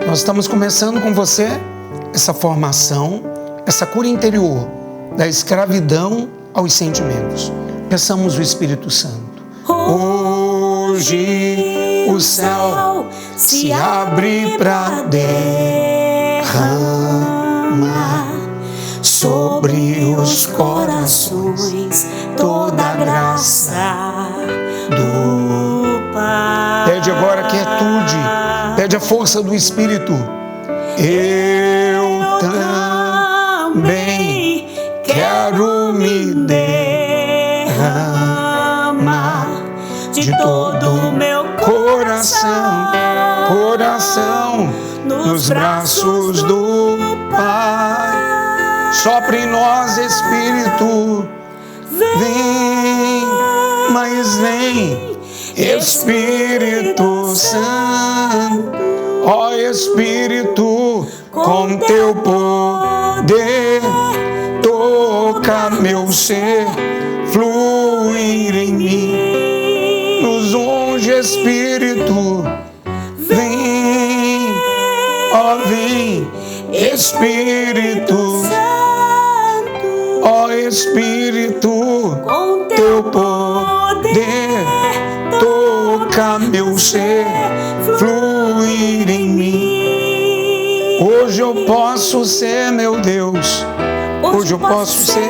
Nós estamos começando com você essa formação, essa cura interior da escravidão aos sentimentos. Peçamos o Espírito Santo. Hoje o céu se abre para derramar sobre os corações toda a graça do Pai. Pede agora quietude, pede a força do Espírito. Eu também quero me derramar de todo o meu coração nos braços do Pai. Sopra em nós, Espírito, vem, mas vem, Espírito Santo, ó Espírito, com teu poder, toca meu ser, fluir em mim, nos unge, Espírito, vem, ó vem, Espírito Santo, ó Espírito, com teu poder, toca meu ser, fluir em mim. Hoje eu posso ser, meu Deus, hoje eu posso ser,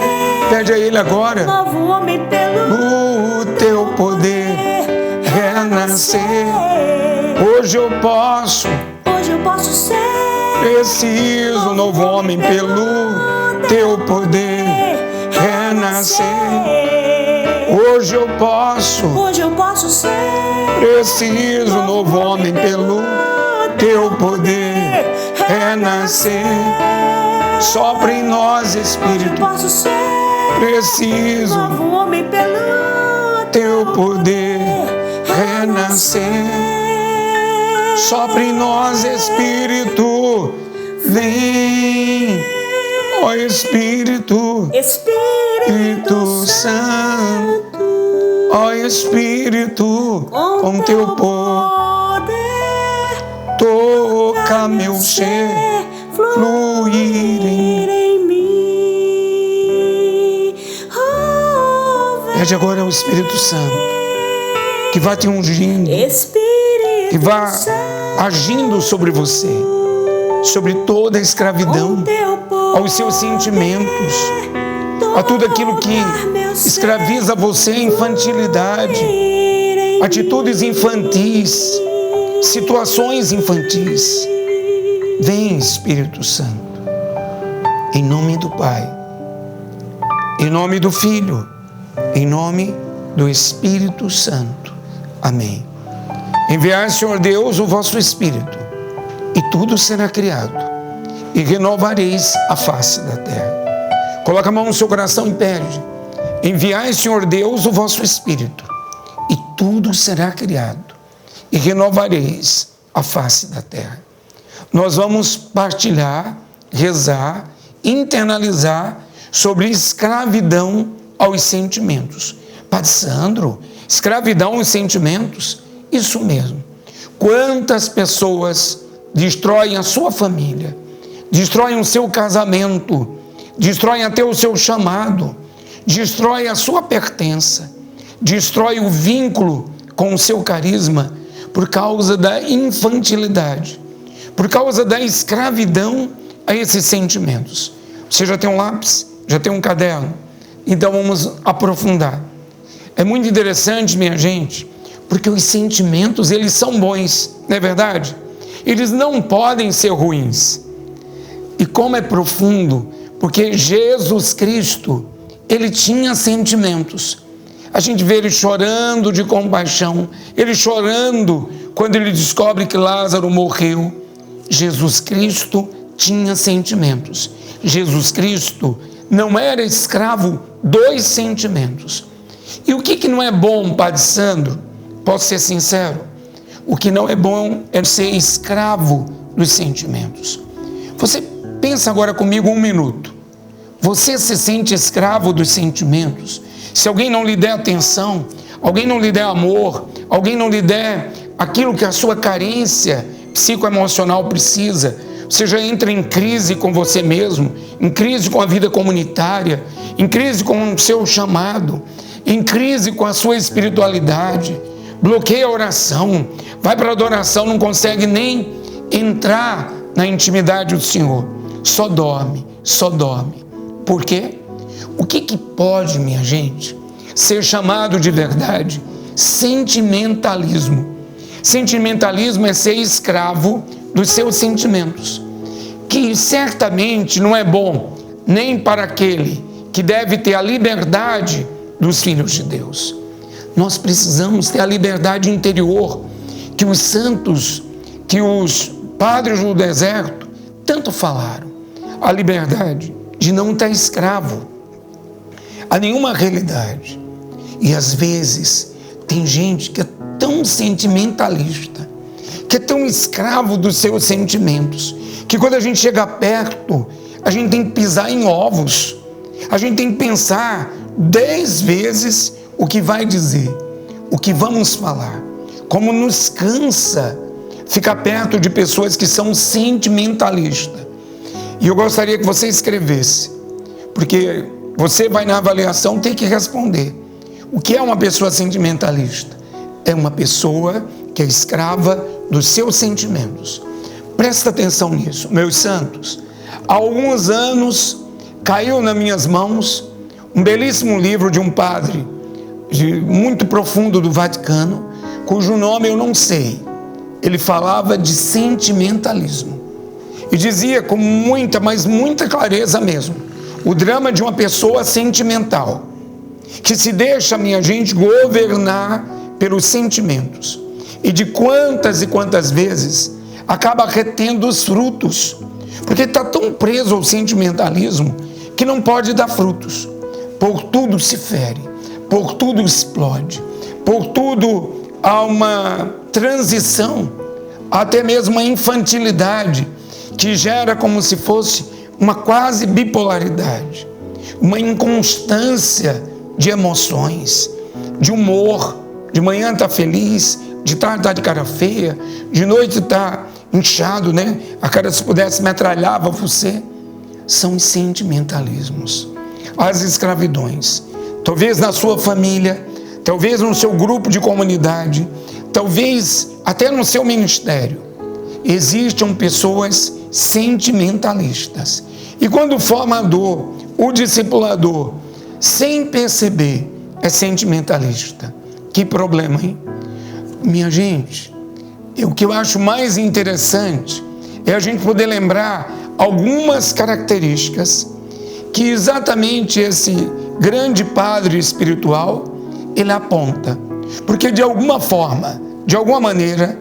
pede a Ele agora, novo homem pelo teu poder renascer. Hoje eu posso ser, preciso, novo homem pelo teu poder renascer. Hoje eu posso ser, preciso, novo homem pelo teu poder renascer. Sopra em nós, Espírito, preciso, novo homem pelo teu poder renascer. Sopra em nós, Espírito, vem, ó Espírito, Espírito Santo, ó Espírito, com teu poder, toca meu ser, fluir em mim. Pede agora ao Espírito Santo, que vai te ungindo, que vai agindo sobre você, sobre toda a escravidão, aos seus sentimentos, a tudo aquilo que escraviza você, infantilidade, atitudes infantis, situações infantis. Vem, Espírito Santo, em nome do Pai, em nome do Filho, em nome do Espírito Santo. Amém. Enviai, Senhor Deus, o vosso Espírito, e tudo será criado, e renovareis a face da terra. Coloca a mão no seu coração e pede: enviai, Senhor Deus, o vosso Espírito, e tudo será criado, e renovareis a face da terra. Nós vamos partilhar, rezar, internalizar sobre escravidão aos sentimentos. Padre Sandro, escravidão aos sentimentos? Isso mesmo. Quantas pessoas destroem a sua família, destroem o seu casamento, destroem até o seu chamado, destroem a sua pertença, destroem o vínculo com o seu carisma por causa da infantilidade, por causa da escravidão a esses sentimentos. Você já tem um lápis? Já tem um caderno? Então vamos aprofundar. É muito interessante, minha gente, porque os sentimentos, eles são bons, não é verdade? Eles não podem ser ruins. E como é profundo, porque Jesus Cristo, ele tinha sentimentos. A gente vê ele chorando de compaixão, ele chorando quando ele descobre que Lázaro morreu. Jesus Cristo tinha sentimentos. Jesus Cristo não era escravo dos sentimentos. E o que não é bom, Padre Sandro? Posso ser sincero? O que não é bom é ser escravo dos sentimentos. Você pensa agora comigo um minuto. Você se sente escravo dos sentimentos? Se alguém não lhe der atenção, alguém não lhe der amor, alguém não lhe der aquilo que a sua carência psicoemocional precisa. Você já entra em crise com você mesmo, em crise com a vida comunitária, em crise com o seu chamado, em crise com a sua espiritualidade. Bloqueia a oração, vai para a adoração, não consegue nem entrar na intimidade do Senhor. Só dorme, só dorme. Por quê? O que pode, minha gente, ser chamado de verdade? Sentimentalismo. Sentimentalismo é ser escravo dos seus sentimentos, que certamente não é bom nem para aquele que deve ter a liberdade dos filhos de Deus. Nós precisamos ter a liberdade interior que os santos, que os padres do deserto tanto falaram. A liberdade de não estar escravo a nenhuma realidade. E às vezes tem gente que é tão sentimentalista, que é tão escravo dos seus sentimentos, que quando a gente chega perto, a gente tem que pisar em ovos, a gente tem que pensar 10 vezes o que vai dizer, o que vamos falar. Como nos cansa ficar perto de pessoas que são sentimentalistas. E eu gostaria que você escrevesse, porque você vai na avaliação ter que responder. O que é uma pessoa sentimentalista? É uma pessoa que é escrava dos seus sentimentos. Presta atenção nisso, meus santos. Há alguns anos caiu nas minhas mãos um belíssimo livro de um padre muito profundo do Vaticano, cujo nome eu não sei. Ele falava de sentimentalismo e dizia com muita, mas muita clareza mesmo, o drama de uma pessoa sentimental que se deixa, minha gente, governar pelos sentimentos, e de quantas e quantas vezes acaba retendo os frutos, porque está tão preso ao sentimentalismo que não pode dar frutos. Por tudo se fere, por tudo explode, por tudo há uma transição, até mesmo uma infantilidade que gera como se fosse uma quase bipolaridade, uma inconstância de emoções, de humor. De manhã está feliz, de tarde está de cara feia, de noite está inchado, né? A cara, se pudesse, metralhava você. São os sentimentalismos, as escravidões. Talvez na sua família, talvez no seu grupo de comunidade, talvez até no seu ministério, existam pessoas sentimentalistas. E quando o formador, o discipulador, sem perceber, é sentimentalista. Que problema, hein? Minha gente, o que eu acho mais interessante é a gente poder lembrar algumas características que exatamente esse grande padre espiritual, ele aponta. Porque de alguma forma, de alguma maneira,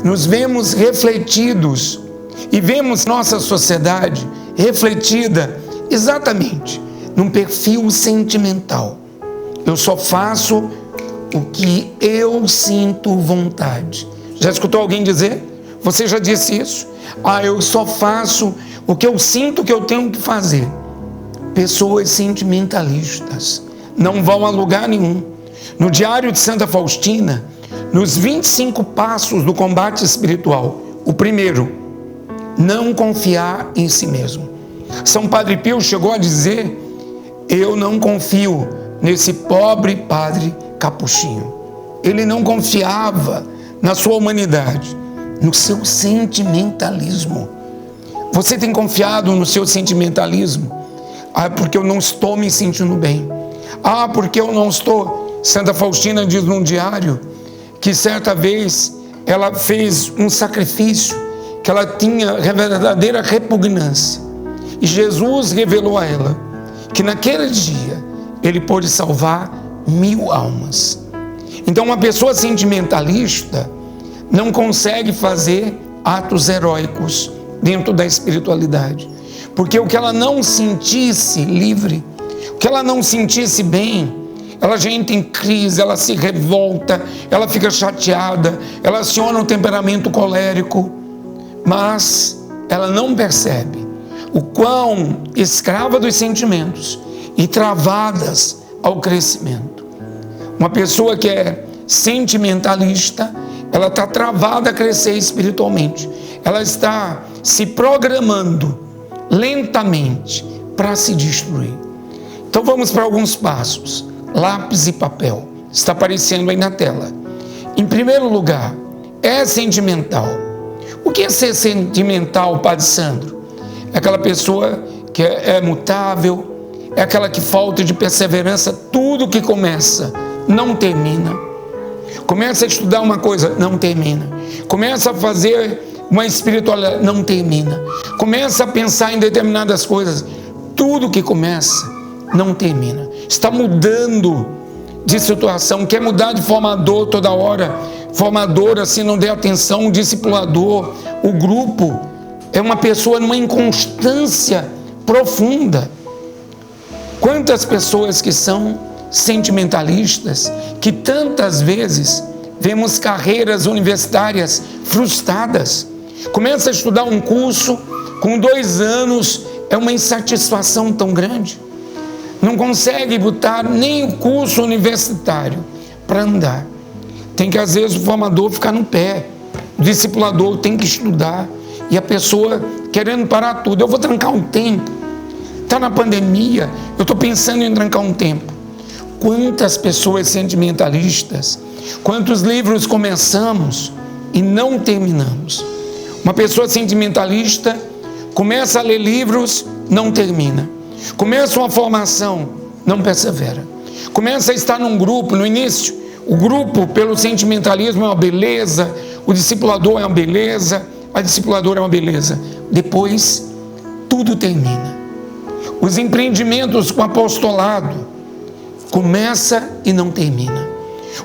nos vemos refletidos e vemos nossa sociedade refletida exatamente num perfil sentimental. Eu só faço o que eu sinto vontade. Já escutou alguém dizer? Você já disse isso? Eu só faço o que eu sinto que eu tenho que fazer. Pessoas sentimentalistas não vão a lugar nenhum. No Diário de Santa Faustina, nos 25 passos do combate espiritual, o primeiro, não confiar em si mesmo. São Padre Pio chegou a dizer: eu não confio nesse pobre padre capuchinho. Ele não confiava na sua humanidade, no seu sentimentalismo. Você tem confiado no seu sentimentalismo? Porque eu não estou me sentindo bem. Porque eu não estou. Santa Faustina diz num diário que certa vez ela fez um sacrifício que ela tinha verdadeira repugnância. E Jesus revelou a ela que naquele dia ele pôde salvar 1000 almas. Então uma pessoa sentimentalista não consegue fazer atos heróicos dentro da espiritualidade, porque o que ela não sentisse livre, o que ela não sentisse bem, ela já entra em crise, ela se revolta, ela fica chateada, ela aciona um temperamento colérico, mas ela não percebe o quão escrava dos sentimentos e travadas ao crescimento. Uma pessoa que é sentimentalista, ela está travada a crescer espiritualmente. Ela está se programando lentamente para se destruir. Então vamos para alguns passos. Lápis e papel. Está aparecendo aí na tela. Em primeiro lugar, é sentimental. O que é ser sentimental, Padre Sandro? É aquela pessoa que é mutável, é aquela que falta de perseverança. Tudo que começa não termina. Começa a estudar uma coisa, não termina. Começa a fazer uma espiritualidade, não termina. Começa a pensar em determinadas coisas, tudo que começa não termina. Está mudando de situação, quer mudar de formador toda hora. Formador, se não der atenção, o discipulador, o grupo, é uma pessoa numa inconstância profunda. Quantas pessoas que são sentimentalistas, que tantas vezes vemos carreiras universitárias frustradas. Começa a estudar um curso, com 2 anos, é uma insatisfação tão grande. Não consegue botar nem o curso universitário para andar. Tem que, às vezes, o formador ficar no pé. O discipulador tem que estudar. E a pessoa querendo parar tudo. Eu vou trancar um tempo. Está na pandemia, eu estou pensando em trancar um tempo. Quantas pessoas sentimentalistas, quantos livros começamos e não terminamos. Uma pessoa sentimentalista começa a ler livros, não termina. Começa uma formação, não persevera. Começa a estar num grupo, no início, o grupo pelo sentimentalismo é uma beleza, o discipulador é uma beleza, a discipuladora é uma beleza. Depois, tudo termina. Os empreendimentos com apostolado começa e não termina.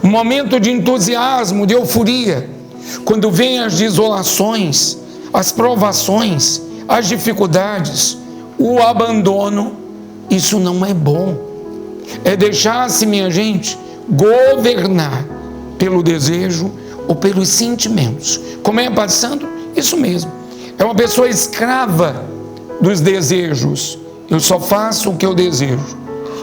Um momento de entusiasmo, de euforia, quando vêm as desolações, as provações, as dificuldades, o abandono, isso não é bom. É deixar-se, minha gente, governar pelo desejo ou pelos sentimentos. Como é, Padre Sandro? Isso mesmo. É uma pessoa escrava dos desejos. Eu só faço o que eu desejo.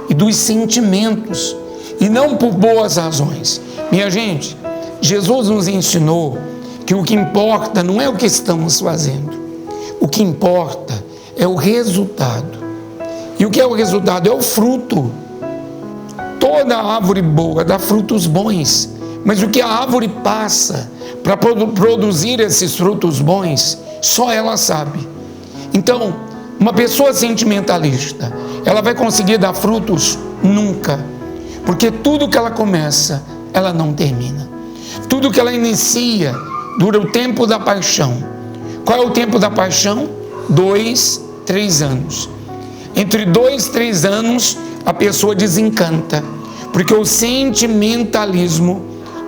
E dos sentimentos. E não por boas razões. Minha gente, Jesus nos ensinou que o que importa não é o que estamos fazendo. O que importa é o resultado. E o que é o resultado? É o fruto. Toda árvore boa dá frutos bons. Mas o que a árvore passa para produzir esses frutos bons, só ela sabe. Então, uma pessoa sentimentalista, ela vai conseguir dar frutos? Nunca. Porque tudo que ela começa, ela não termina. Tudo que ela inicia dura o tempo da paixão. Qual é o tempo da paixão? 2, 3 anos. Entre 2 e 3 anos, a pessoa desencanta. Porque o sentimentalismo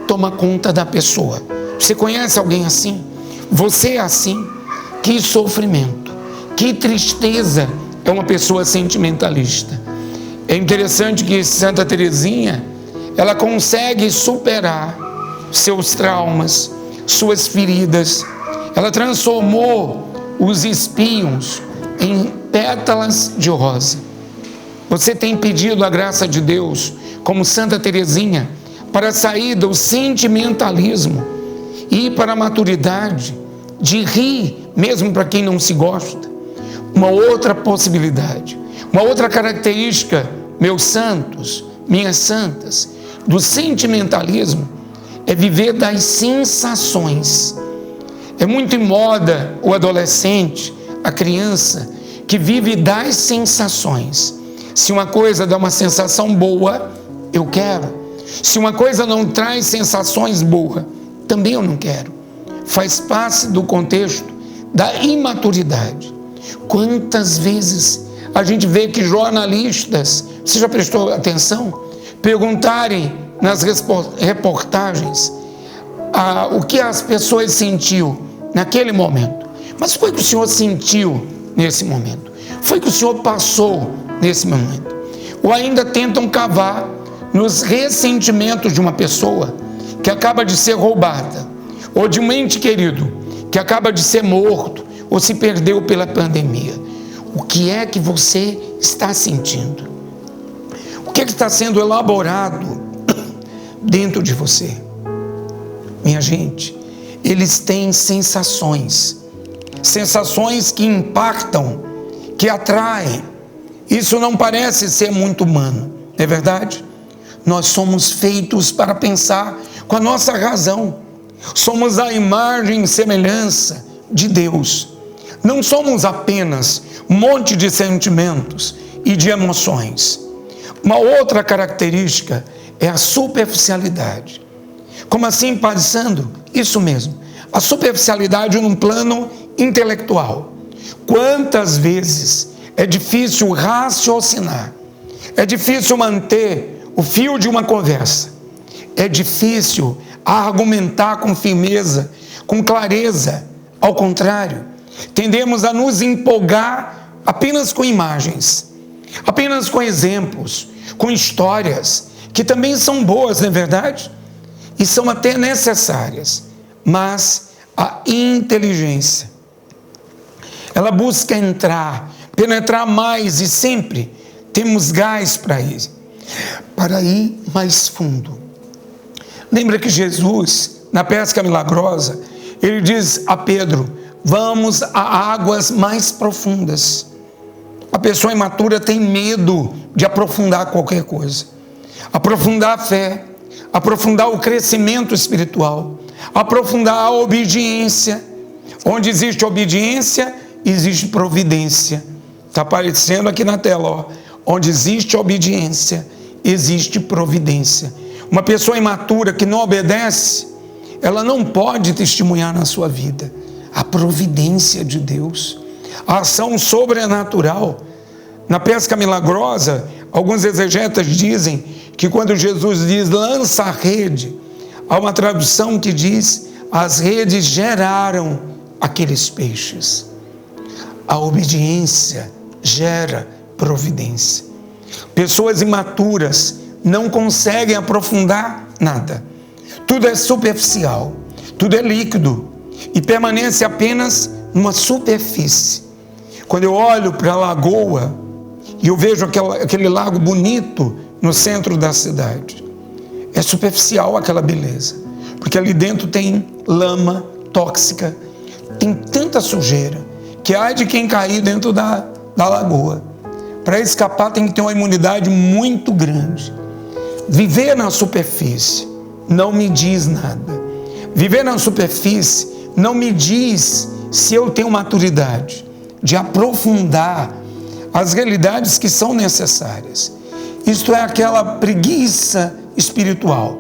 toma conta da pessoa. Você conhece alguém assim? Você é assim? Que sofrimento, que tristeza é uma pessoa sentimentalista. É interessante que Santa Teresinha, ela consegue superar seus traumas, suas feridas. Ela transformou os espinhos em pétalas de rosa. Você tem pedido a graça de Deus, como Santa Teresinha, para sair do sentimentalismo e ir para a maturidade, de rir, mesmo para quem não se gosta. Uma outra possibilidade, uma outra característica, meus santos, minhas santas, do sentimentalismo, é viver das sensações. É muito em moda o adolescente, a criança, que vive das sensações. Se uma coisa dá uma sensação boa, eu quero. Se uma coisa não traz sensações boas, também eu não quero. Faz parte do contexto da imaturidade. Quantas vezes a gente vê que jornalistas, você já prestou atenção? Perguntarem nas reportagens o que as pessoas sentiu naquele momento. Mas foi que o senhor sentiu nesse momento? Foi que o senhor passou nesse momento? Ou ainda tentam cavar nos ressentimentos de uma pessoa que acaba de ser roubada, ou de um ente querido que acaba de ser morto, ou se perdeu pela pandemia. O que é que você está sentindo? O que é que está sendo elaborado dentro de você? minha gente, eles têm sensações que impactam, que atraem. Isso não parece ser muito humano, não é verdade? Nós somos feitos para pensar com a nossa razão. Somos a imagem e semelhança de Deus. Não somos apenas um monte de sentimentos e de emoções. Uma outra característica é a superficialidade. Como assim, Padre Sandro? Isso mesmo, a superficialidade num plano intelectual. Quantas vezes é difícil raciocinar, é difícil manter o fio de uma conversa, é difícil argumentar com firmeza, com clareza. Ao contrário, tendemos a nos empolgar apenas com imagens, apenas com exemplos, com histórias, que também são boas, não é verdade? E são até necessárias, mas a inteligência, ela busca penetrar mais, e sempre temos gás para ir mais fundo. Lembra que Jesus, na pesca milagrosa, ele diz a Pedro: vamos a águas mais profundas. A pessoa imatura tem medo de aprofundar qualquer coisa, aprofundar a fé, aprofundar o crescimento espiritual, aprofundar a obediência. Onde existe obediência, existe providência. Está aparecendo aqui na tela, ó. Onde existe obediência, existe providência. Uma pessoa imatura que não obedece, ela não pode testemunhar na sua vida a providência de Deus, a ação sobrenatural. Na pesca milagrosa, alguns exegetas dizem que quando Jesus diz lança a rede, há uma tradução que diz as redes geraram aqueles peixes. A obediência gera providência. Pessoas imaturas não conseguem aprofundar nada. Tudo é superficial, tudo é líquido e permanece apenas numa superfície. Quando eu olho para a lagoa e eu vejo aquele lago bonito no centro da cidade, é superficial aquela beleza, porque ali dentro tem lama tóxica, tem tanta sujeira, que há de quem cair dentro da lagoa. Para escapar tem que ter uma imunidade muito grande. Viver na superfície não me diz nada. Viver na superfície não me diz se eu tenho maturidade de aprofundar as realidades que são necessárias. Isto é aquela preguiça espiritual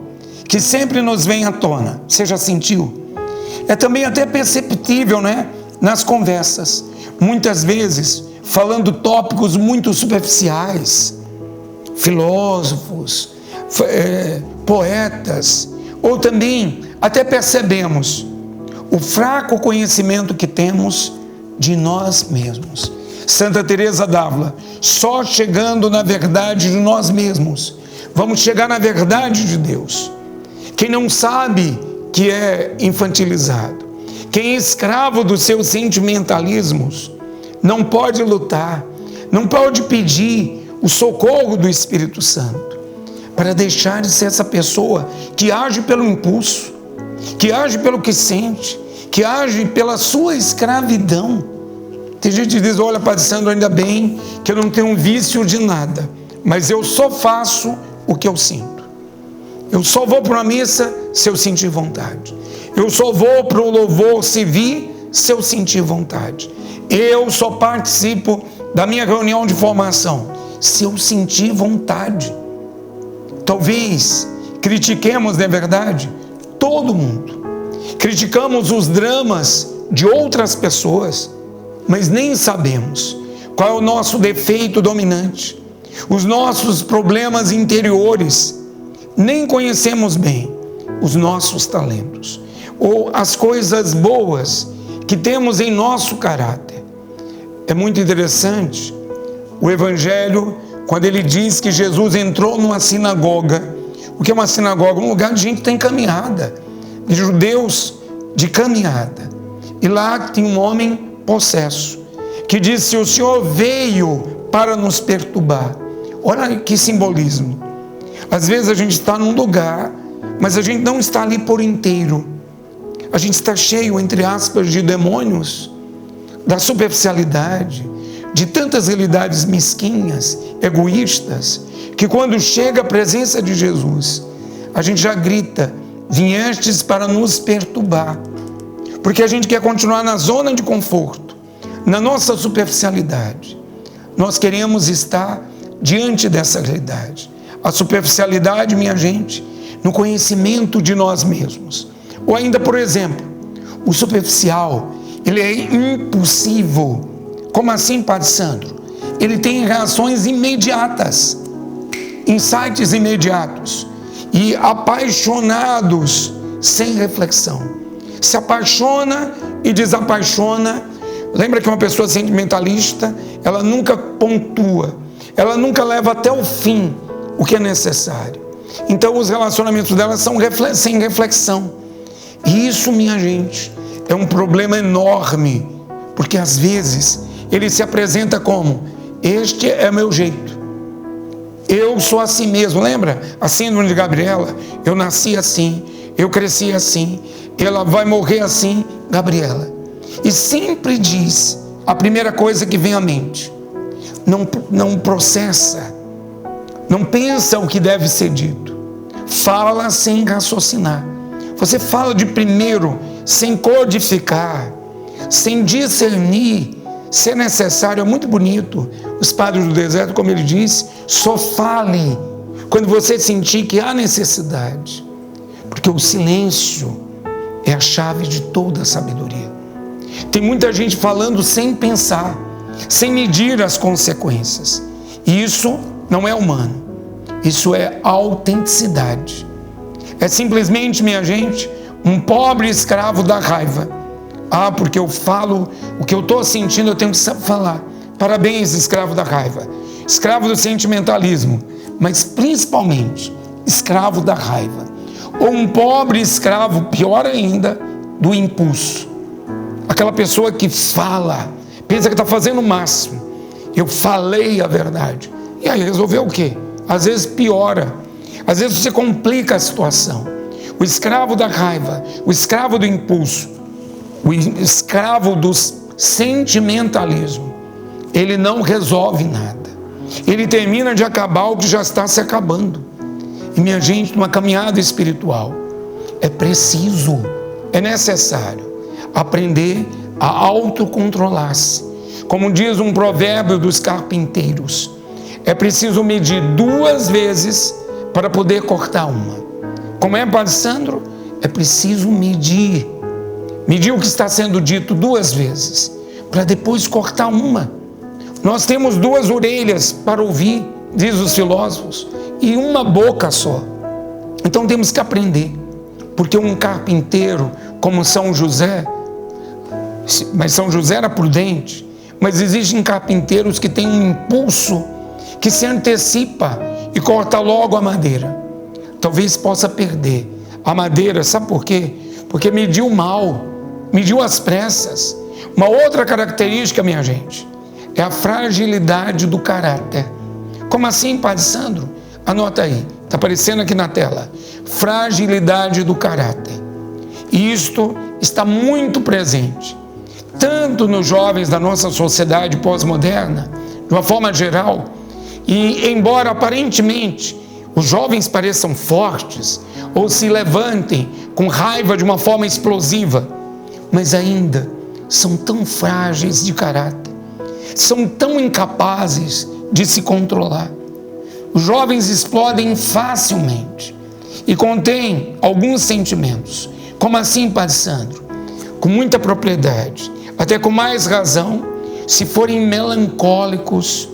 que sempre nos vem à tona. Você já sentiu? É também até perceptível, né? Nas conversas, muitas vezes falando tópicos muito superficiais, filósofos, poetas, ou também até percebemos o fraco conhecimento que temos de nós mesmos. Santa Teresa d'Ávila: só chegando na verdade de nós mesmos vamos chegar na verdade de Deus. Quem não sabe que é infantilizado, quem é escravo dos seus sentimentalismos, não pode lutar, não pode pedir o socorro do Espírito Santo para deixar de ser essa pessoa que age pelo impulso, que age pelo que sente, que age pela sua escravidão. Tem gente que diz: olha, Padre Sandro, ainda bem que eu não tenho um vício de nada, mas eu só faço o que eu sinto. Eu só vou para uma missa se eu sentir vontade. Eu só vou para o louvor se vir, se eu sentir vontade. Eu só participo da minha reunião de formação se eu sentir vontade. Talvez critiquemos, não é verdade, todo mundo. Criticamos os dramas de outras pessoas, mas nem sabemos qual é o nosso defeito dominante, os nossos problemas interiores. Nem conhecemos bem os nossos talentos ou as coisas boas que temos em nosso caráter. É muito interessante o Evangelho quando ele diz que Jesus entrou numa sinagoga. O que é uma sinagoga? Um lugar de gente que tem caminhada, de judeus de caminhada. E lá tinha um homem possesso que disse: o Senhor veio para nos perturbar. Olha que simbolismo. Às vezes a gente está num lugar, mas a gente não está ali por inteiro. a gente está cheio, entre aspas, de demônios, da superficialidade, de tantas realidades mesquinhas, egoístas, que quando chega a presença de Jesus, a gente já grita: viestes para nos perturbar, porque a gente quer continuar na zona de conforto, na nossa superficialidade. Nós queremos estar diante dessa realidade. A superficialidade, minha gente, no conhecimento de nós mesmos. Ou ainda, por exemplo, o superficial, ele é impulsivo. Como assim, Padre Sandro? Ele tem reações imediatas, insights imediatos e apaixonados sem reflexão. Se apaixona e desapaixona. Lembra que uma pessoa sentimentalista, ela nunca pontua, ela nunca leva até o fim o que é necessário. Então os relacionamentos dela são sem reflexão. E isso, minha gente, é um problema enorme, porque às vezes ele se apresenta como: este é meu jeito, eu sou assim mesmo. Lembra a síndrome de Gabriela? Eu nasci assim, eu cresci assim, ela vai morrer assim, Gabriela. E sempre diz a primeira coisa que vem à mente. Não processa, não pensa o que deve ser dito, fala sem raciocinar. Você fala de primeiro sem codificar, sem discernir se é necessário. É muito bonito os padres do deserto, como ele diz: só fale quando você sentir que há necessidade, porque o silêncio é a chave de toda a sabedoria. Tem muita gente falando sem pensar, sem medir as consequências. E isso não é humano, isso é autenticidade. É simplesmente, minha gente, um pobre escravo da raiva. Ah, porque eu falo o que eu estou sentindo, eu tenho que falar. Parabéns, escravo da raiva, escravo do sentimentalismo, mas principalmente escravo da raiva. Ou um pobre escravo, pior ainda, do impulso. Aquela pessoa que fala, pensa que está fazendo o máximo. Eu falei a verdade. E aí resolveu o quê? Às vezes piora. Às vezes você complica a situação. O escravo da raiva, o escravo do impulso, o escravo do sentimentalismo, ele não resolve nada. Ele termina de acabar o que já está se acabando. E, minha gente, numa caminhada espiritual, é preciso, é necessário aprender a autocontrolar-se. Como diz um provérbio dos carpinteiros, é preciso medir 2 vezes para poder cortar uma. Como é, Padre Sandro? É preciso medir o que está sendo dito 2 vezes, para depois cortar uma. Nós temos 2 orelhas para ouvir, diz os filósofos, e uma boca só. Então temos que aprender, porque um carpinteiro como São José, mas São José era prudente, mas existem carpinteiros que têm um impulso que se antecipa e corta logo a madeira. Talvez possa perder a madeira, sabe por quê? Porque mediu mal, mediu às pressas. Uma outra característica, minha gente, é a fragilidade do caráter. Como assim, Padre Sandro? Anota aí, está aparecendo aqui na tela. Fragilidade do caráter. E isto está muito presente, tanto nos jovens da nossa sociedade pós-moderna, de uma forma geral. E embora aparentemente os jovens pareçam fortes ou se levantem com raiva de uma forma explosiva, mas ainda são tão frágeis de caráter, são tão incapazes de se controlar. Os jovens explodem facilmente e contêm alguns sentimentos. Como assim, Padre Sandro? Com muita propriedade, até com mais razão, se forem melancólicos.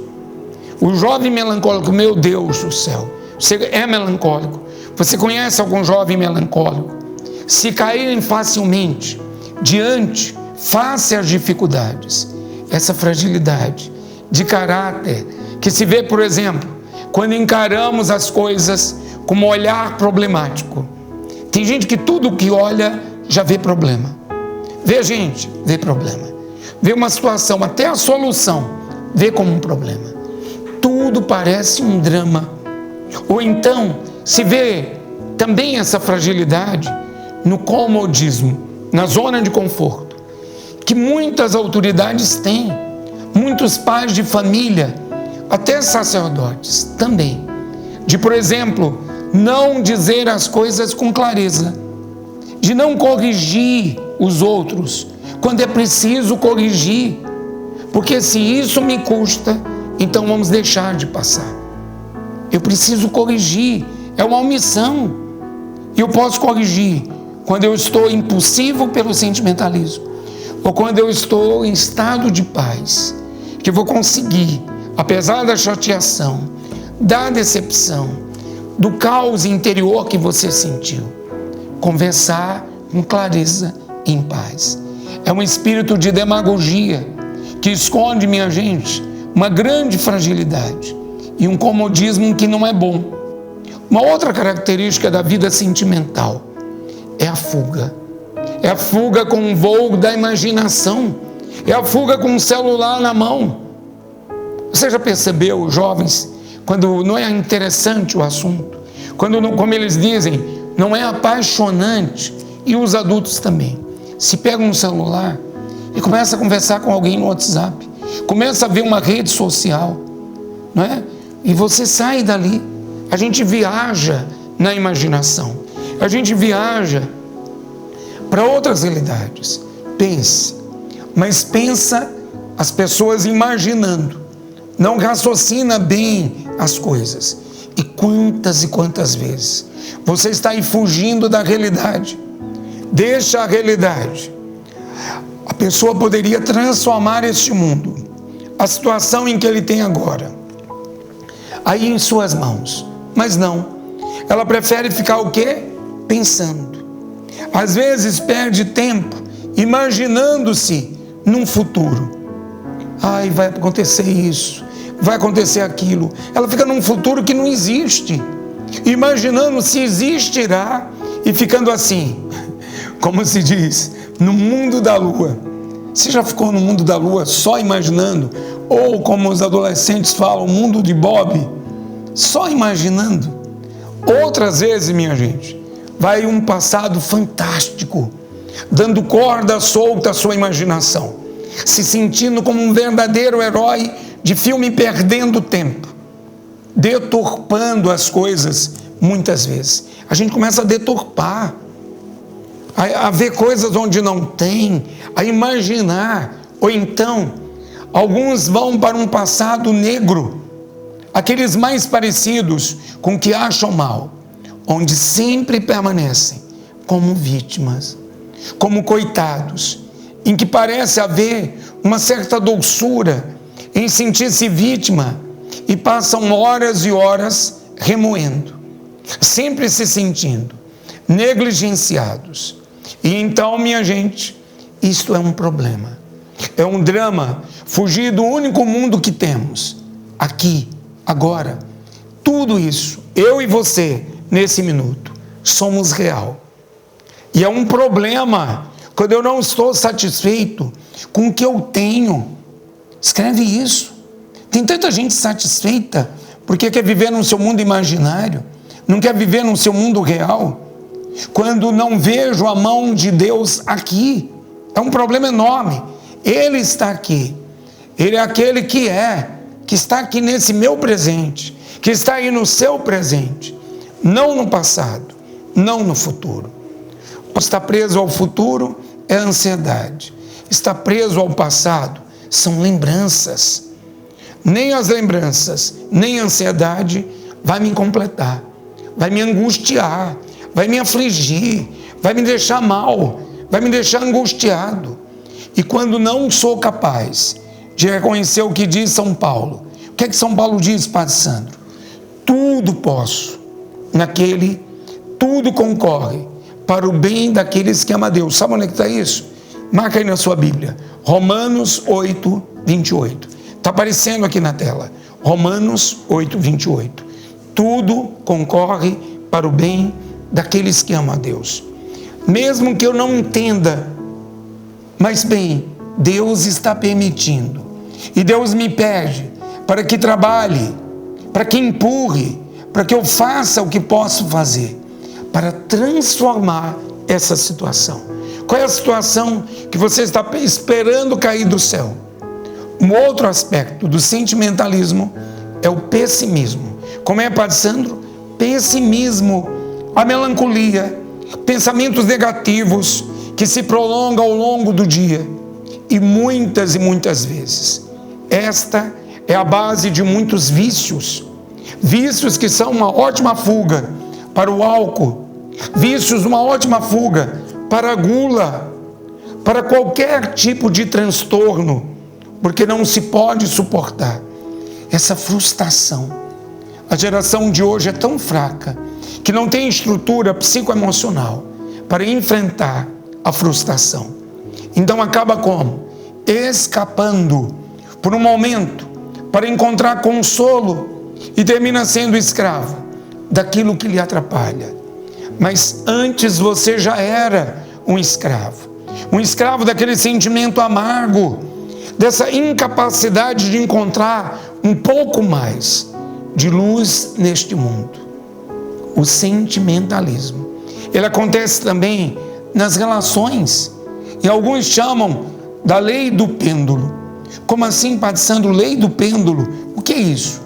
O jovem melancólico, meu Deus do céu, você é melancólico, você conhece algum jovem melancólico? Se caírem facilmente face às dificuldades, essa fragilidade de caráter que se vê, por exemplo, quando encaramos as coisas com um olhar problemático. Tem gente que tudo que olha já vê problema. Vê gente, vê problema. Vê uma situação, até a solução, vê como um problema. Tudo parece um drama. Ou então, se vê também essa fragilidade no comodismo. na zona de conforto, que muitas autoridades têm, muitos pais de família, até sacerdotes também, de, por exemplo, não dizer as coisas com clareza, de não corrigir os outros quando é preciso corrigir, porque se isso me custa, então vamos deixar de passar. Eu preciso corrigir, é uma omissão. E eu posso corrigir quando eu estou impulsivo pelo sentimentalismo, ou quando eu estou em estado de paz, que vou conseguir, apesar da chateação, da decepção, do caos interior que você sentiu, conversar com clareza e em paz. É um espírito de demagogia que esconde, minha gente, uma grande fragilidade e um comodismo que não é bom. Uma outra característica da vida sentimental é a fuga. É a fuga com o voo da imaginação. É a fuga com o celular na mão. Você já percebeu, jovens, quando não é interessante o assunto? Quando, como eles dizem, não é apaixonante. E os adultos também. Se pega um celular e começa a conversar com alguém no WhatsApp, começa a ver uma rede social, não é? E você sai dali. A gente viaja na imaginação. A gente viaja para outras realidades. Pense, mas pensa as pessoas imaginando. Não raciocina bem as coisas. E quantas vezes você está aí fugindo da realidade. Deixa a realidade. A pessoa poderia transformar este mundo, a situação em que ele tem agora, aí em suas mãos. Mas não. Ela prefere ficar o quê? Pensando. Às vezes perde tempo imaginando-se num futuro. Ai, vai acontecer isso, vai acontecer aquilo. Ela fica num futuro que não existe, imaginando se existirá e ficando assim, como se diz, no mundo da lua. Você já ficou no mundo da lua só imaginando? Ou como os adolescentes falam, o mundo de Bob, só imaginando? Outras vezes, minha gente, vai um passado fantástico, dando corda solta à sua imaginação, se sentindo como um verdadeiro herói de filme, perdendo tempo, deturpando as coisas muitas vezes. A gente começa a deturpar, a ver coisas onde não tem, a imaginar, ou então, alguns vão para um passado negro, aqueles mais parecidos com o que acham mal, onde sempre permanecem como vítimas, como coitados, em que parece haver uma certa doçura em sentir-se vítima e passam horas e horas remoendo, sempre se sentindo negligenciados. E então, minha gente, isto é um problema, é um drama, fugir do único mundo que temos, aqui, agora. Tudo isso, eu e você, nesse minuto, somos real. E é um problema quando eu não estou satisfeito com o que eu tenho. Escreve isso. Tem tanta gente satisfeita porque quer viver no seu mundo imaginário, não quer viver no seu mundo real, quando não vejo a mão de Deus aqui. É um problema enorme. Ele está aqui. Ele é aquele que está aqui nesse meu presente, que está aí no seu presente, não no passado, não no futuro. Estar preso ao futuro é ansiedade. Estar preso ao passado são lembranças. Nem as lembranças, nem a ansiedade vai me completar, vai me angustiar, vai me afligir, vai me deixar mal, vai me deixar angustiado. E quando não sou capaz de reconhecer o que diz São Paulo, o que é que São Paulo diz, Padre Sandro? Tudo posso naquele, tudo concorre para o bem daqueles que amam a Deus. Sabe onde é que está isso? Marca aí na sua Bíblia, Romanos 8, 28. Está aparecendo aqui na tela, Romanos 8, 28. Tudo concorre para o bem daqueles que amam a Deus. Mesmo que eu não entenda, mas bem, Deus está permitindo. E Deus me pede para que trabalhe, para que empurre, para que eu faça o que posso fazer, para transformar essa situação. Qual é a situação que você está esperando cair do céu? Um outro aspecto do sentimentalismo é o pessimismo. Como é, Padre Sandro? Pessimismo, a melancolia, pensamentos negativos que se prolongam ao longo do dia. E muitas vezes, esta é a base de muitos vícios. Vícios que são uma ótima fuga para o álcool. Vícios, uma ótima fuga para a gula, para qualquer tipo de transtorno, porque não se pode suportar essa frustração. A geração de hoje é tão fraca que não tem estrutura psicoemocional para enfrentar a frustração. Então acaba como? Escapando por um momento para encontrar consolo e termina sendo escravo daquilo que lhe atrapalha. Mas antes você já era um escravo daquele sentimento amargo, dessa incapacidade de encontrar um pouco mais de luz neste mundo. O sentimentalismo, ele acontece também nas relações, e alguns chamam da lei do pêndulo. Como assim, Padre Sandro, lei do pêndulo? O que é isso?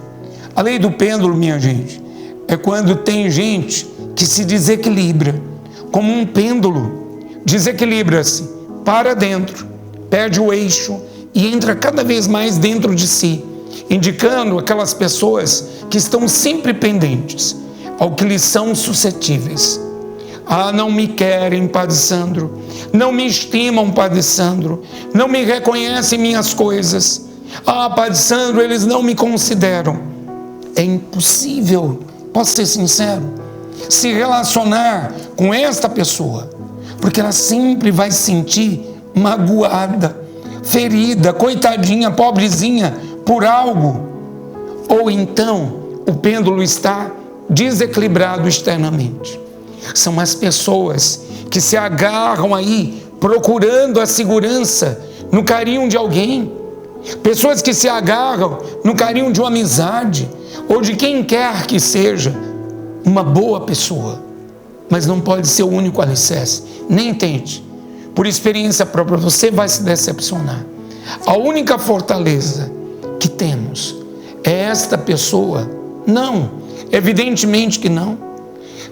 A lei do pêndulo, minha gente, é quando tem gente que se desequilibra, como um pêndulo, desequilibra-se para dentro, perde o eixo e entra cada vez mais dentro de si, indicando aquelas pessoas que estão sempre pendentes ao que lhes são suscetíveis. Ah, não me querem, Padre Sandro, não me estimam, Padre Sandro, não me reconhecem minhas coisas. Ah, Padre Sandro, eles não me consideram. É impossível, posso ser sincero, se relacionar com esta pessoa, porque ela sempre vai se sentir magoada, ferida, coitadinha, pobrezinha, por algo. Ou então o pêndulo está desequilibrado externamente. São as pessoas que se agarram aí procurando a segurança no carinho de alguém, pessoas que se agarram no carinho de uma amizade ou de quem quer que seja uma boa pessoa, mas não pode ser o único alicerce. Nem tente, por experiência própria você vai se decepcionar. A única fortaleza que temos é esta pessoa? Não, evidentemente que não.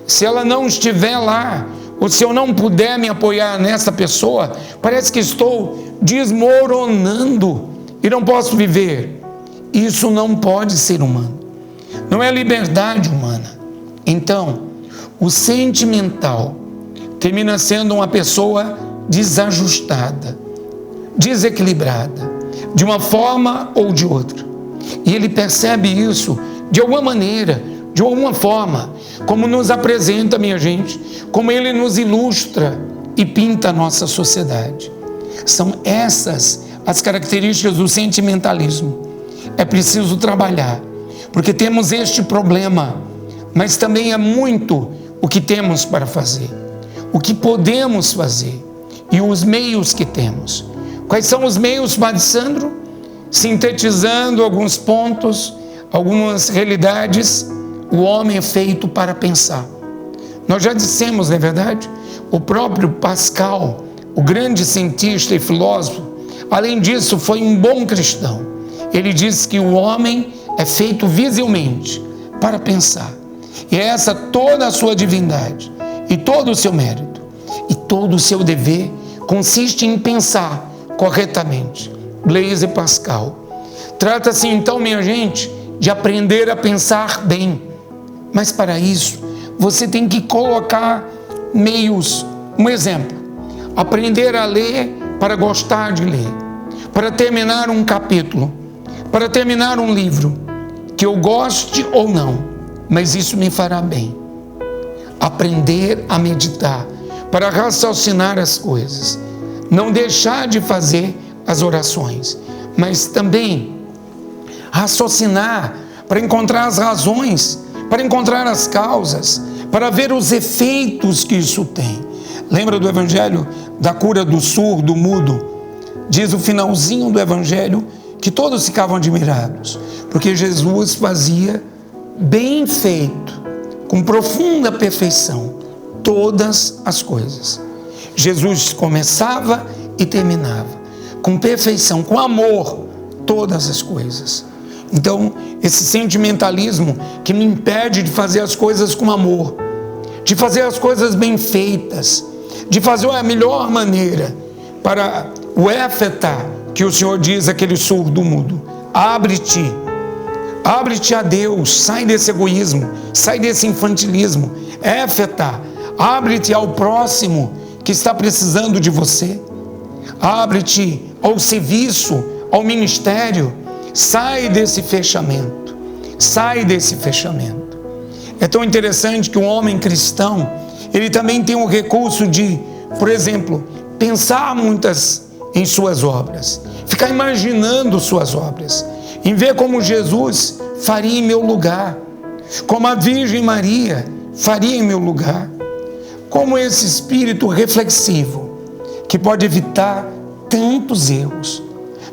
Se ela não estiver lá, ou se eu não puder me apoiar nessa pessoa, parece que estou desmoronando e não posso viver. Isso não pode ser humano, não é liberdade humana. Então, o sentimental termina sendo uma pessoa desajustada, desequilibrada, de uma forma ou de outra. E ele percebe isso de alguma maneira, de alguma forma, como nos apresenta, minha gente, como ele nos ilustra e pinta a nossa sociedade. São essas as características do sentimentalismo. É preciso trabalhar, porque temos este problema, mas também é muito o que temos para fazer, o que podemos fazer e os meios que temos. Quais são os meios, Padre Sandro? Sintetizando alguns pontos, algumas realidades, o homem é feito para pensar. Nós já dissemos, não é verdade? O próprio Pascal, o grande cientista e filósofo, além disso, foi um bom cristão. Ele disse que o homem é feito visivelmente para pensar. E essa toda a sua divindade, e todo o seu mérito, e todo o seu dever, consiste em pensar corretamente. Blaise Pascal. Trata-se então, minha gente, de aprender a pensar bem. Mas para isso, você tem que colocar meios. Um exemplo, aprender a ler para gostar de ler, para terminar um capítulo, para terminar um livro, que eu goste ou não, mas isso me fará bem. Aprender a meditar, para raciocinar as coisas, não deixar de fazer as orações, mas também raciocinar para encontrar as razões, para encontrar as causas, para ver os efeitos que isso tem. Lembra do evangelho da cura do surdo, mudo? Diz o finalzinho do evangelho que todos ficavam admirados, porque Jesus fazia bem feito, com profunda perfeição, todas as coisas. Jesus começava e terminava com perfeição, com amor, todas as coisas. Então, esse sentimentalismo que me impede de fazer as coisas com amor, de fazer as coisas bem feitas, de fazer a melhor maneira, para o éfeta, que o Senhor diz àquele surdo mudo: abre-te a Deus, sai desse egoísmo, sai desse infantilismo. Éfeta, abre-te ao próximo que está precisando de você, abre-te ao serviço, ao ministério. Sai desse fechamento, sai desse fechamento. É tão interessante que o homem cristão, ele também tem o recurso de, por exemplo, pensar muitas em suas obras, ficar imaginando suas obras, em ver como Jesus faria em meu lugar, como a Virgem Maria faria em meu lugar, como esse espírito reflexivo que pode evitar tantos erros,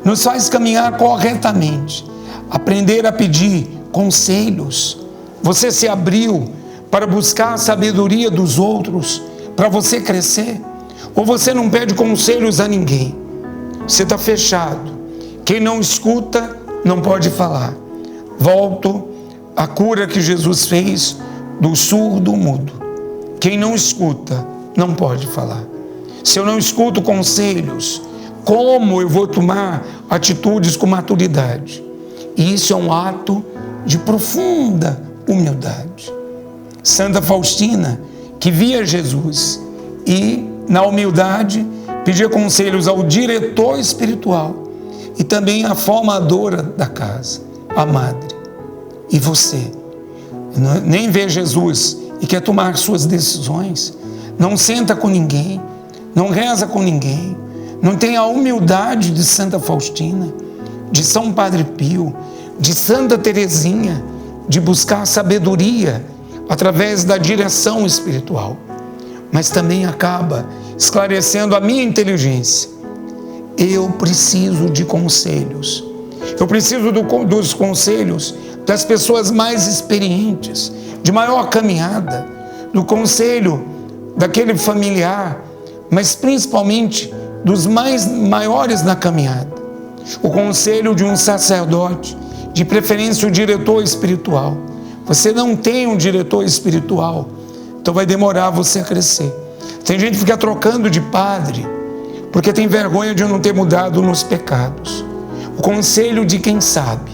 nos faz caminhar corretamente, aprender a pedir conselhos. Você se abriu para buscar a sabedoria dos outros, para você crescer? Ou você não pede conselhos a ninguém? Você está fechado. Quem não escuta, não pode falar. Volto à cura que Jesus fez do surdo mudo. Quem não escuta, não pode falar. Se eu não escuto conselhos, como eu vou tomar atitudes com maturidade? E isso é um ato de profunda humildade. Santa Faustina, que via Jesus e, na humildade, pedia conselhos ao diretor espiritual e também à formadora da casa, a madre. E você, nem vê Jesus e quer tomar suas decisões, não senta com ninguém, não reza com ninguém, não tem a humildade de Santa Faustina, de São Padre Pio, de Santa Teresinha, de buscar sabedoria através da direção espiritual, mas também acaba esclarecendo a minha inteligência. Eu preciso de conselhos, eu preciso dos conselhos das pessoas mais experientes, de maior caminhada, do conselho daquele familiar, mas principalmente dos maiores na caminhada, o conselho de um sacerdote, de preferência o diretor espiritual. Você não tem um diretor espiritual, então vai demorar você a crescer. Tem gente que fica trocando de padre porque tem vergonha de não ter mudado nos pecados. O conselho de quem sabe.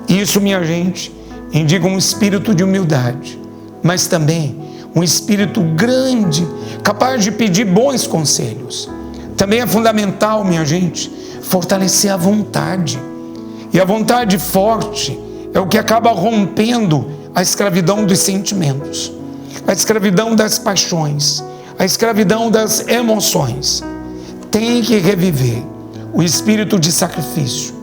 Isso, minha gente, indica um espírito de humildade, mas também um espírito grande, capaz de pedir bons conselhos. Também é fundamental, minha gente, fortalecer a vontade. E a vontade forte é o que acaba rompendo a escravidão dos sentimentos, a escravidão das paixões, a escravidão das emoções. Tem que reviver o espírito de sacrifício.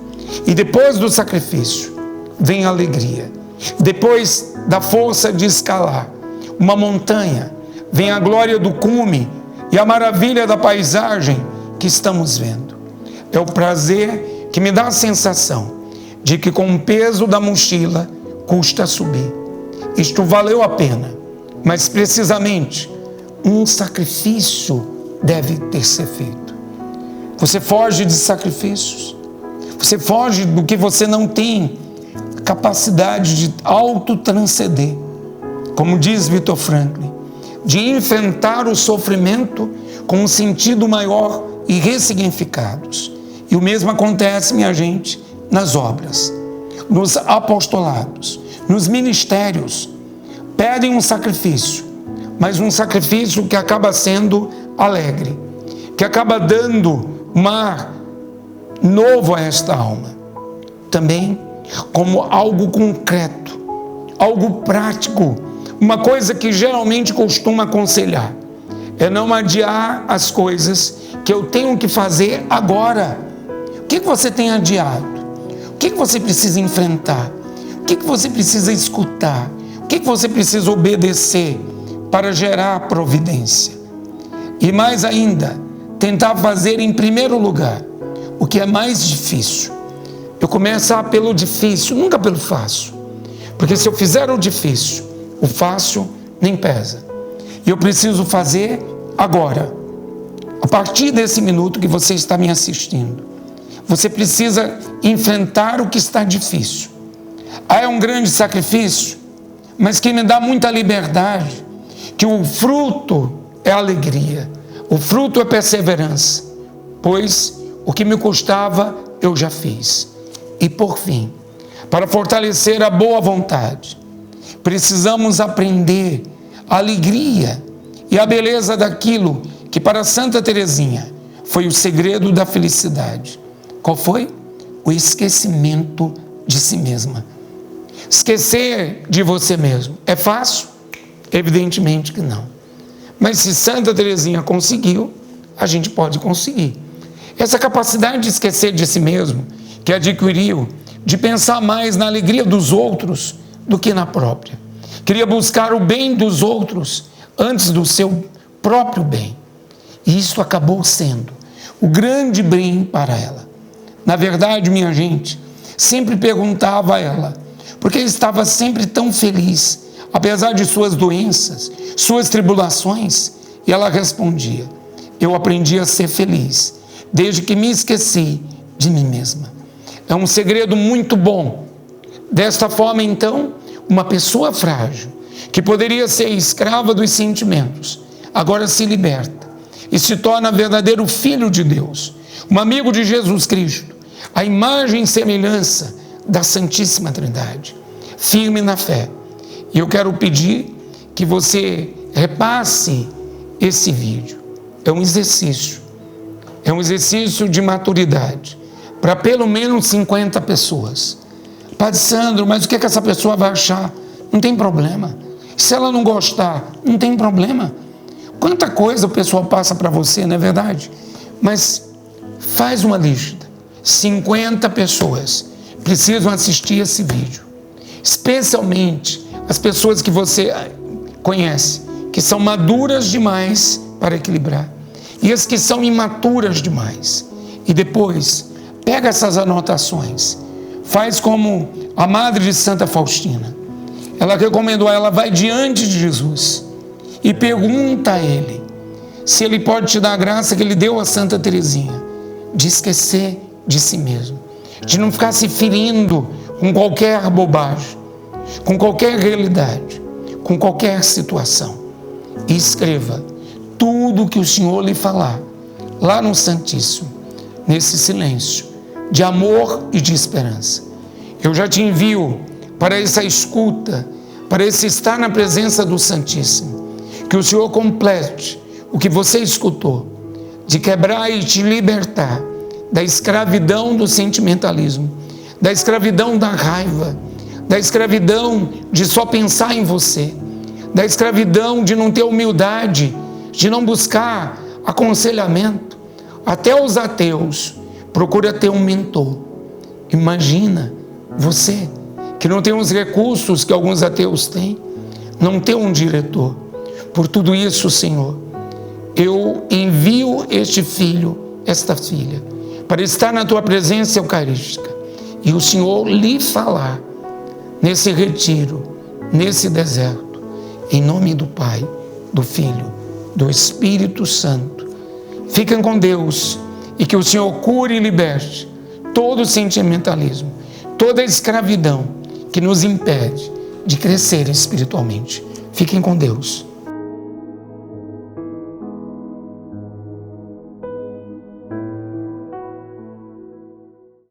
E depois do sacrifício, vem a alegria. Depois da força de escalar uma montanha, vem a glória do cume e a maravilha da paisagem que estamos vendo. É o prazer que me dá a sensação de que com o peso da mochila custa subir. Isto valeu a pena, mas precisamente um sacrifício deve ter ser feito. Você foge de sacrifícios, você foge do que você não tem capacidade de autotranscender, como diz Viktor Frankl, de enfrentar o sofrimento com um sentido maior e ressignificados. E o mesmo acontece, minha gente, nas obras, nos apostolados, nos ministérios. Pedem um sacrifício, mas um sacrifício que acaba sendo alegre, que acaba dando um ar novo a esta alma. Também como algo concreto, algo prático, uma coisa que geralmente costumo aconselhar, é não adiar as coisas que eu tenho que fazer agora. O que você tem adiado? O que você precisa enfrentar? O que você precisa escutar? O que você precisa obedecer para gerar providência? E mais ainda, tentar fazer em primeiro lugar o que é mais difícil. Eu começar pelo difícil, nunca pelo fácil. Porque se eu fizer o difícil, o fácil nem pesa. E eu preciso fazer agora. A partir desse minuto que você está me assistindo, você precisa enfrentar o que está difícil. É um grande sacrifício, mas que me dá muita liberdade, que o fruto é alegria, o fruto é perseverança, pois o que me custava eu já fiz. E por fim, para fortalecer a boa vontade, precisamos aprender a alegria e a beleza daquilo que para Santa Teresinha foi o segredo da felicidade. Qual foi? O esquecimento de si mesma. Esquecer de você mesmo é fácil? Evidentemente que não. Mas se Santa Teresinha conseguiu, a gente pode conseguir. Essa capacidade de esquecer de si mesmo, que adquiriu, de pensar mais na alegria dos outros do que na própria. Queria buscar o bem dos outros antes do seu próprio bem. E isso acabou sendo o grande bem para ela. Na verdade, minha gente, sempre perguntava a ela, porque estava sempre tão feliz, apesar de suas doenças, suas tribulações, e ela respondia: eu aprendi a ser feliz, desde que me esqueci de mim mesma. É um segredo muito bom. Desta forma, então, uma pessoa frágil, que poderia ser escrava dos sentimentos, agora se liberta e se torna verdadeiro filho de Deus, um amigo de Jesus Cristo, a imagem e semelhança da Santíssima Trindade, firme na fé. E eu quero pedir que você repasse esse vídeo. É um exercício de maturidade, para pelo menos 50 pessoas. Padre Sandro, mas o que essa pessoa vai achar? Não tem problema. Se ela não gostar, não tem problema. Quanta coisa o pessoal passa para você, não é verdade? Mas faz uma lista. 50 pessoas precisam assistir esse vídeo. Especialmente as pessoas que você conhece, que são maduras demais para equilibrar, e as que são imaturas demais. E depois, pega essas anotações, faz como a madre de Santa Faustina. Ela recomendou a ela: vai diante de Jesus e pergunta a Ele se Ele pode te dar a graça que Ele deu a Santa Teresinha, de esquecer de si mesmo, de não ficar se ferindo com qualquer bobagem, com qualquer realidade, com qualquer situação. E escreva tudo o que o Senhor lhe falar, lá no Santíssimo, nesse silêncio de amor e de esperança. Eu já te envio para essa escuta, para esse estar na presença do Santíssimo, que o Senhor complete o que você escutou, de quebrar e te libertar da escravidão do sentimentalismo, da escravidão da raiva, da escravidão de só pensar em você, da escravidão de não ter humildade, de não buscar aconselhamento. Até os ateus procuram ter um mentor. Imagina você, que não tem os recursos que alguns ateus têm, não tem um diretor. Por tudo isso, Senhor, eu envio este filho, esta filha, para estar na Tua presença eucarística, e o Senhor lhe falar nesse retiro, nesse deserto, em nome do Pai, do Filho, do Espírito Santo. Fiquem com Deus, e que o Senhor cure e liberte todo o sentimentalismo, toda a escravidão que nos impede de crescer espiritualmente. Fiquem com Deus.